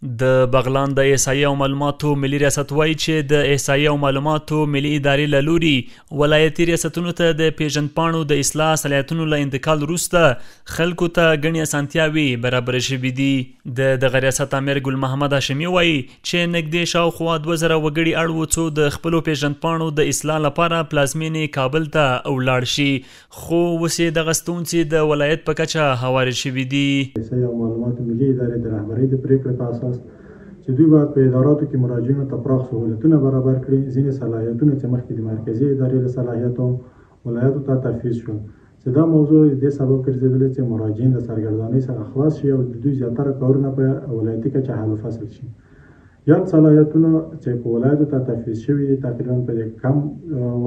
د بغلان د احصایې او معلوماتو ملي ریاست وایي چې د احصایې او معلوماتو ملي ادارې له لوري ولایتي ریاستونو ته د پیژندپاڼو د اصلاح صلاحیتونو له انتقال وروسته خلکو ته ګڼې اسانتیاوې برابرې شوي دي. د دغه ریاست امیر ګل محمد هاشمي وایي چې نږدې شاوخوا 2000 وګړي اړ وو څو د خپلو پیژندپاڼو د اصلاح لپاره پلازمینې کابل ته ولاړ شي، خو اوس یې دغه ستونزې د ولایت په کچه هوارې شوي دي. احصایې او معلوماتو ملي ادارې د رهبرۍ د پریکړې په اساس چې دوی باید په اداراتو کې مراجعینو ته پراخ سهولتونه برابر کړي. ځینې صلاحیتونه چې مخکې د مرکزي ادارې له صلاحیتو ولایتو ته تفویض شول، چې دا موضوع دې سبب ګرځېدلې چې مراجعین د سرګردانۍ څخه خلاص شي او د دوی زیاتره کارونه په ولایتي کچه حل و فصل شي. یاد صلاحیتونه چې په ولایتو ته تفویض شوي دي تقریبا په کم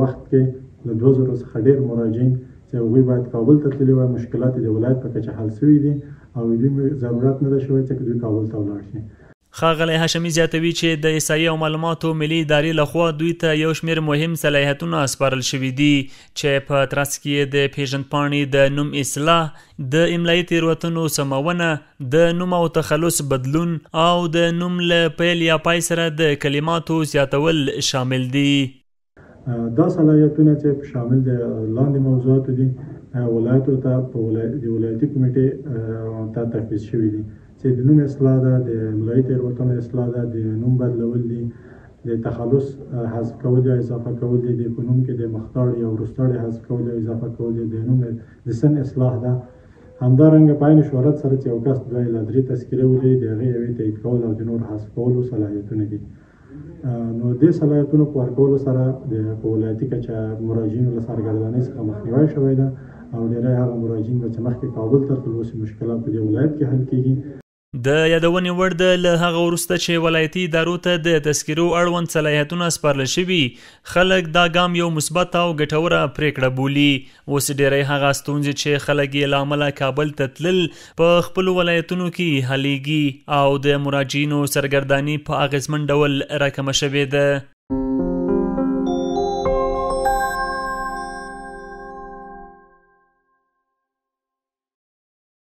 وخت کې له 2000 څخه ډېر مراجعین چې هغوی باید کابل ته تللي وای، مشکلات د ولایت په کچه حل شوي دي او دوی ضرورت نه ده شوی چې دوی کابل ته ولاړ شي. ښاغلی هاشمي زیاتوي چې د احصایې او معلوماتو ملي ادارې لخوا دوی ته یو شمېر مهم صلاحیتونه سپارل شوي دي چې په ترڅ کې د پیژندپاڼې د نوم اصلاح، د املایي تېروتنو سمونه، د نوم او تخلص بدلون او د نوم له پیل یا پای سره د کلماتو زیاتول شامل دي. دا صلاحیتونه چې شامل د لاندې موضوعاتو دي ولایتو ته په ولایتي کمیټې ته تفویض شوي دي، چې د نوم اصلاح ده، د املایي تېروتنو اصلاح ده، د نوم بدلول دي، د تخلص حذف کول یا اضافه کول دي، د په نوم کې د مختاړ یا وروستاړي حذف کول یا اضافه کول دي، د نوم د سن اصلاح ده. همدارنګه په عین شهرت سره چې یو کس 2 یا 3 تذکیرې ولري د هغې یوې تایید کول او د نور حذف کولو صلاحیتونه دي. نو دې صلاحیتونو په ورکولو سره د په ولایتي کچه مراجعینو له سرګردانۍ څخه مخنیوی شوی ده او ډېری هغه مراجعین به چې مخکې کابل ته تلل اوس مشکلات په دې ولایت کې حل کېږي. د یادونې وړ ده له هغه وروسته چې ولایتي ادارو ته د تذکیرو اړوند صلاحیتونه سپارل شوي، خلک دا ګام یو مثبت او ګټوره پریکړه بولي. اوس ډېری هغه ستونزې چې خلک یې له امله کابل ته تلل په خپلو ولایتونو کې حلیږي او د مراجعینو سرګرداني په اغېزمن ډول راکمه شوې ده.